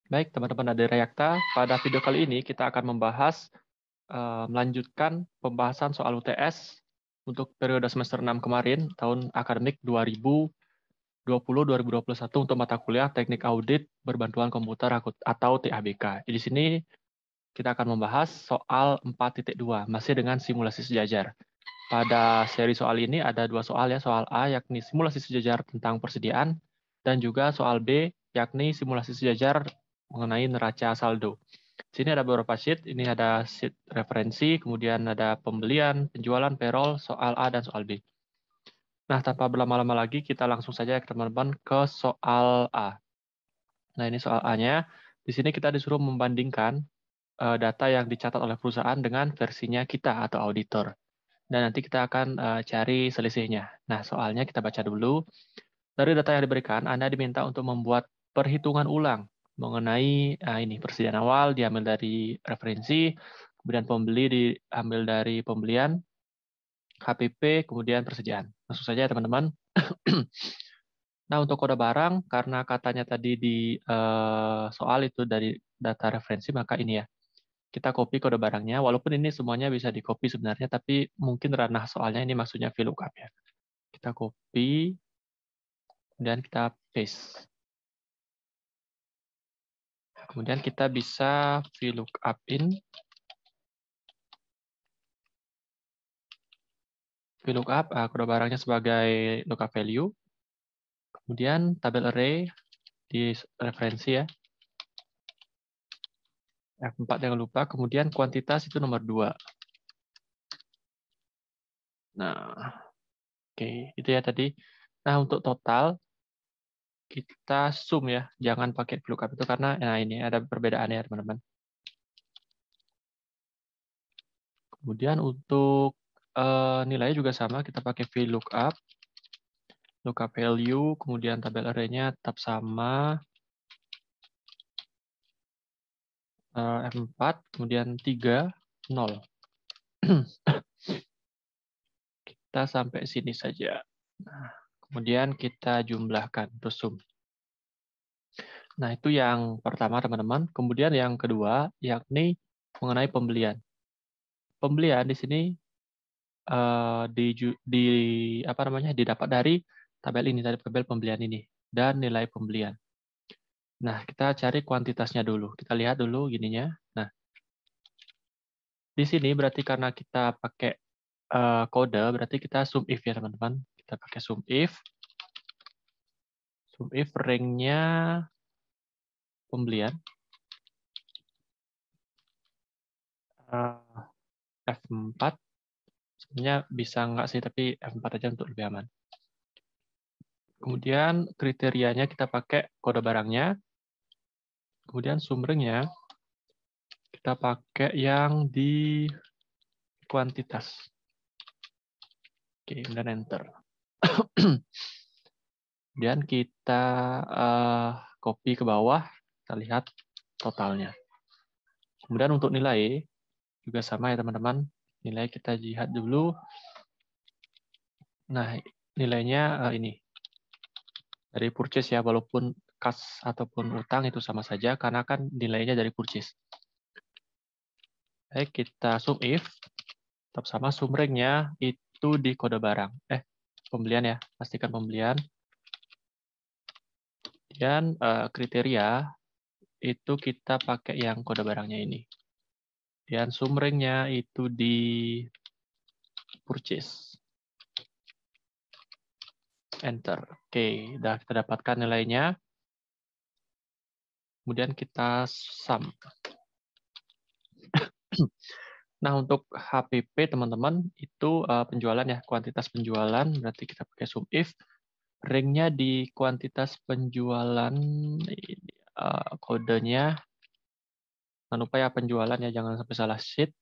Baik, teman-teman dari Reakta, pada video kali ini kita akan membahas melanjutkan pembahasan soal UTS untuk periode semester 6 kemarin, tahun akademik 2020-2021 untuk mata kuliah Teknik Audit Berbantuan Komputer atau TABK. Di sini kita akan membahas soal 4.2, masih dengan simulasi sejajar. Pada seri soal ini ada dua soal ya, soal A yakni simulasi sejajar tentang persediaan, dan juga soal B yakni simulasi sejajar mengenai neraca saldo. Sini ada beberapa sheet, ini ada sheet referensi, kemudian ada pembelian, penjualan, payroll, soal A dan soal B. Nah, tanpa berlama-lama lagi, kita langsung saja teman-teman ke soal A. Nah, ini soal A-nya. Di sini kita disuruh membandingkan data yang dicatat oleh perusahaan dengan versinya kita atau auditor. Dan nanti kita akan cari selisihnya. Nah, soalnya kita baca dulu. Dari data yang diberikan, Anda diminta untuk membuat perhitungan ulang mengenai ini persediaan awal diambil dari referensi, kemudian pembeli diambil dari pembelian, HPP, kemudian persediaan. Langsung saja teman-teman. Nah, untuk kode barang, karena katanya tadi di soal itu dari data referensi, maka ini ya, kita copy kode barangnya, walaupun ini semuanya bisa di-copy sebenarnya, tapi mungkin ranah soalnya ini maksudnya VLOOKUP ya. Kita copy, kemudian kita paste. Kemudian kita bisa VLOOKUP in, VLOOKUP kode barangnya sebagai lookup value, kemudian tabel array di referensi ya, F4 jangan lupa, kemudian kuantitas itu nomor 2. Nah, oke, itu ya tadi. Nah, untuk total, kita sum ya, jangan pakai VLOOKUP itu karena nah ini ada perbedaannya teman-teman. Kemudian untuk nilainya juga sama, kita pakai VLOOKUP, lookup value, kemudian tabel array-nya tetap sama, F4, kemudian 3, 0. Kita sampai sini saja. Nah, kemudian kita jumlahkan, terus sum. Nah, itu yang pertama, teman-teman. Kemudian yang kedua, yakni mengenai pembelian. Pembelian di sini didapat dari tabel ini, dari tabel pembelian ini, dan nilai pembelian. Nah, kita cari kuantitasnya dulu. Kita lihat dulu gininya. Nah, di sini berarti karena kita pakai kode, berarti kita sum if ya, teman-teman. Kita pakai sum if. Sum if ring-nya pembelian. F4. Sebenarnya bisa nggak sih, tapi F4 aja untuk lebih aman. Kemudian kriterianya kita pakai kode barangnya. Kemudian sumbernya kita pakai yang di kuantitas. Oke, dan enter. Kemudian kita copy ke bawah, kita lihat totalnya. Kemudian untuk nilai, juga sama ya teman-teman. Nilai kita lihat dulu. Nah, nilainya ini. Dari purchase ya, walaupun kas ataupun utang itu sama saja, karena kan nilainya dari purchase. Baik, kita sum if, tetap sama sum ring-nya itu di kode barang. Pembelian ya, pastikan pembelian. Dan kriteria itu kita pakai yang kode barangnya ini. Dan sum ring-nya itu di purchase. Enter. Oke, udah kita dapatkan nilainya. Kemudian kita sum. Nah, untuk HPP teman-teman itu penjualan ya, kuantitas penjualan, berarti kita pakai sum if. Ring-nya di kuantitas penjualan, kodenya, jangan lupa ya penjualan ya, jangan sampai salah sheet.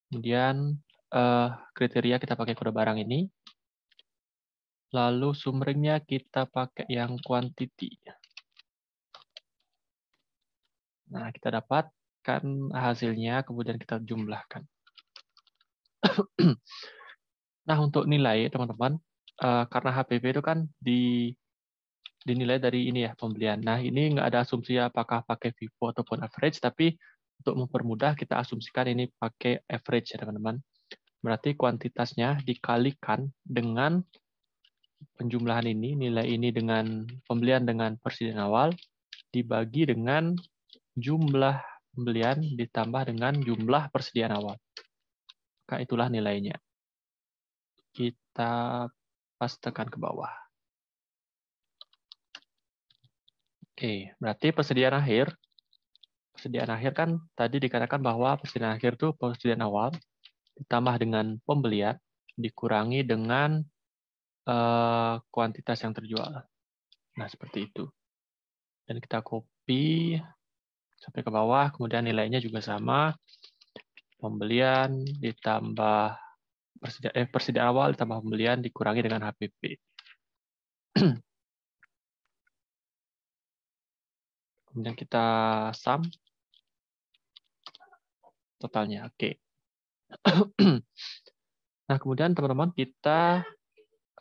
Kemudian kriteria kita pakai kode barang ini. Lalu sum ring-nya kita pakai yang quantity. Nah, kita dapatkan hasilnya, kemudian kita jumlahkan. Nah, untuk nilai, teman-teman, karena HPP itu kan dinilai dari ini ya, pembelian. Nah, ini nggak ada asumsi apakah pakai FIFO ataupun average, tapi untuk mempermudah kita asumsikan ini pakai average ya, teman-teman. Berarti kuantitasnya dikalikan dengan penjumlahan ini, nilai ini dengan pembelian dengan persediaan awal, dibagi dengan jumlah pembelian ditambah dengan jumlah persediaan awal. Maka itulah nilainya. Kita pastekan ke bawah. Oke, berarti persediaan akhir kan tadi dikatakan bahwa persediaan akhir itu persediaan awal ditambah dengan pembelian dikurangi dengan kuantitas yang terjual. Nah, seperti itu. Dan kita copy sampai ke bawah, kemudian nilainya juga sama. Pembelian ditambah persediaan awal ditambah pembelian dikurangi dengan HPP. Kemudian kita sum totalnya. Oke. Nah, kemudian teman-teman kita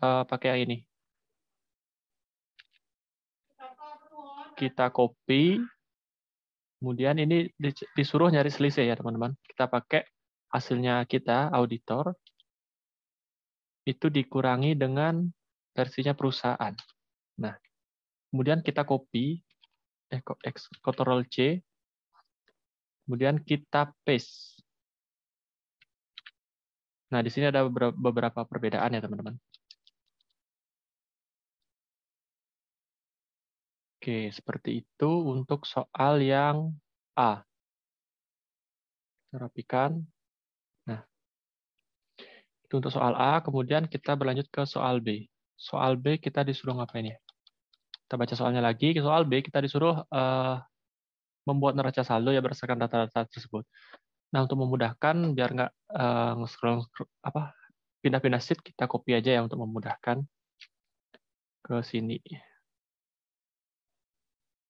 pakai yang ini. Kita copy. Kemudian ini disuruh nyari selisih ya, teman-teman. Kita pakai hasilnya kita, auditor. Itu dikurangi dengan versinya perusahaan. Nah, kemudian kita copy, Ctrl-C, kemudian kita paste. Nah, di sini ada beberapa perbedaan ya, teman-teman. Oke, seperti itu untuk soal yang A. Kita rapikan. Nah, itu untuk soal A, kemudian kita berlanjut ke soal B. Soal B kita disuruh ngapain ya? Kita baca soalnya lagi. Soal B kita disuruh membuat neraca saldo ya berdasarkan data-data tersebut. Nah, untuk memudahkan biar nggak nge-scroll pindah-pindah sheet, kita copy aja ya untuk memudahkan ke sini.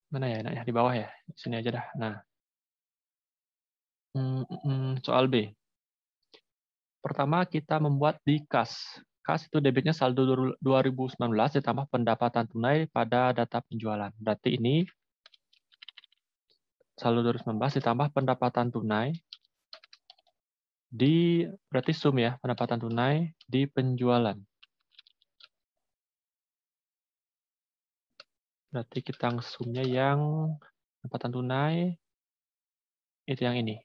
Mana ya enaknya? Di bawah ya? Di sini aja dah. Nah, soal B. Pertama kita membuat di kas. Kas itu debitnya saldo 2019 ditambah pendapatan tunai pada data penjualan. Berarti ini saldo 2019 ditambah pendapatan tunai berarti sum ya, pendapatan tunai di penjualan. Berarti kita sumnya yang pendapatan tunai itu yang ini.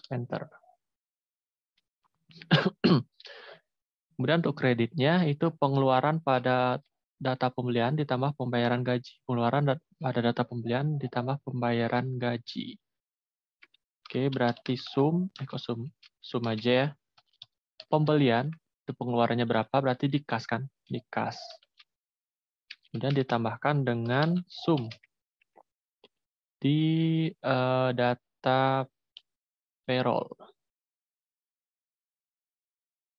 Enter. Kemudian untuk kreditnya itu pengeluaran pada data pembelian ditambah pembayaran gaji. Pengeluaran pada data pembelian ditambah pembayaran gaji. Oke, berarti sum aja ya. Pembelian itu pengeluarannya berapa? Berarti di kas kan? Di kas. Kemudian ditambahkan dengan sum di data payroll.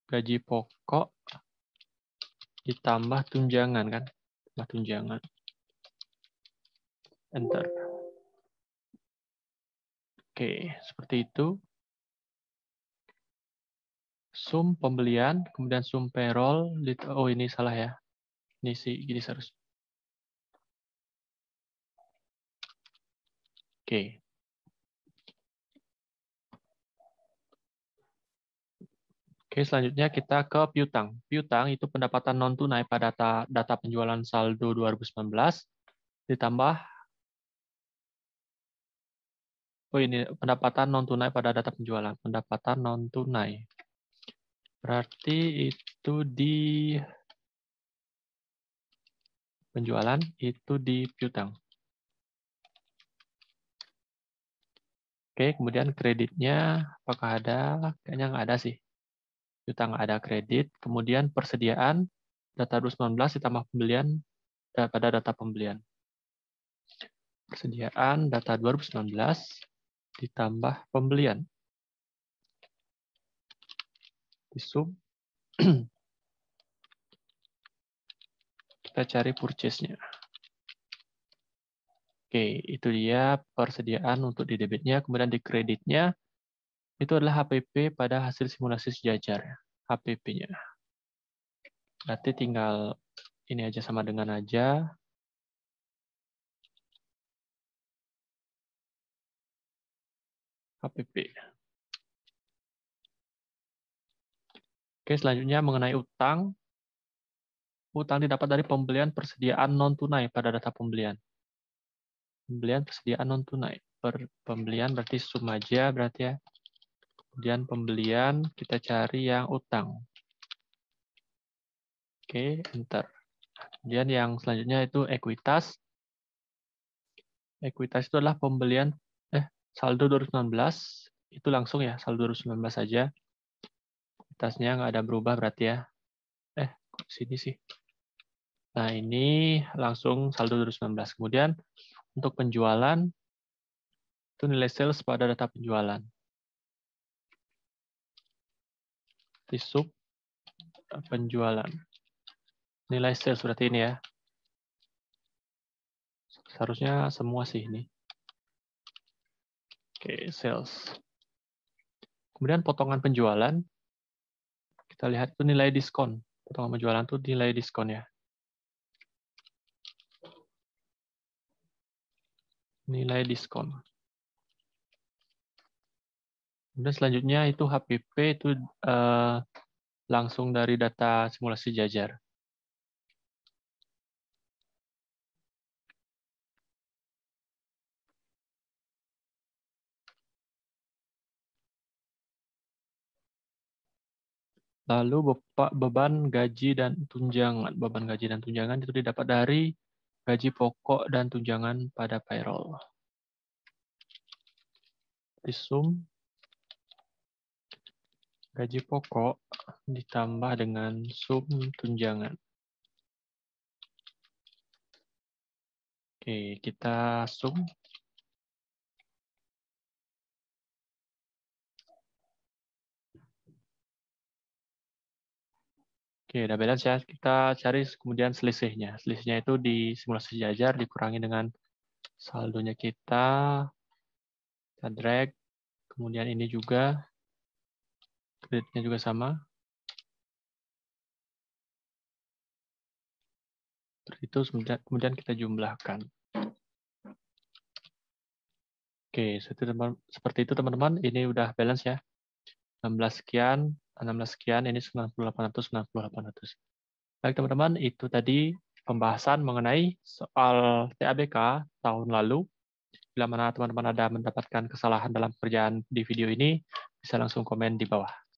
Gaji pokok ditambah tunjangan kan? Tambah tunjangan. Enter. Oke, seperti itu. Sum pembelian, kemudian sum payroll. Oh, ini salah ya. Ini sih gini seharusnya. Oke. Oke, selanjutnya kita ke piutang. Piutang itu pendapatan non tunai pada data penjualan saldo 2019 ditambah ini pendapatan non tunai pada data penjualan. Pendapatan non tunai. Berarti itu di penjualan, itu di piutang. Oke, kemudian kreditnya apakah ada? Kayaknya nggak ada sih. Piutang nggak ada kredit. Kemudian persediaan data 2019 ditambah pembelian pada data pembelian. Persediaan data 2019 ditambah pembelian. Di sum kita cari purchase-nya. Oke, itu dia persediaan untuk di debitnya. Kemudian di kreditnya, itu adalah HPP pada hasil simulasi sejajar. HPP-nya. Berarti tinggal Ini aja sama dengan aja. HPP. Oke, selanjutnya mengenai utang. Utang didapat dari pembelian persediaan non-tunai pada data pembelian. Pembelian persediaan non-tunai. Pembelian berarti sum aja berarti ya. Kemudian pembelian kita cari yang utang. Oke, enter. Kemudian yang selanjutnya itu ekuitas. Ekuitas itu adalah pembelian saldo 2019. Itu langsung ya, saldo 2019 saja. Ekuitasnya nggak ada berubah berarti ya. Kok sini sih? Nah, ini langsung saldo 2019. Kemudian untuk penjualan, itu nilai sales pada data penjualan. Di sub penjualan. Nilai sales berarti ini ya. Seharusnya semua sih ini. Oke, sales. Kemudian potongan penjualan, kita lihat itu nilai diskon. Potongan penjualan itu nilai diskon ya. Nilai diskon. Kemudian selanjutnya itu HPP itu langsung dari data simulasi jajar. Lalu beban gaji dan tunjangan. Beban gaji dan tunjangan itu didapat dari gaji pokok dan tunjangan pada payroll. Di sum gaji pokok ditambah dengan sum tunjangan. Oke, kita sum. Oke, udah balance ya. Kita cari kemudian selisihnya. Selisihnya itu di simulasi jajar dikurangi dengan saldonya kita drag. Kemudian ini juga, kreditnya juga sama. Itu kemudian kita jumlahkan. Oke, seperti itu teman-teman. Ini udah balance ya. 16 sekian, 16 sekian, ini 9800, 9800. Baik teman-teman, itu tadi pembahasan mengenai soal TABK tahun lalu. Bila mana teman-teman ada mendapatkan kesalahan dalam pekerjaan di video ini, bisa langsung komen di bawah.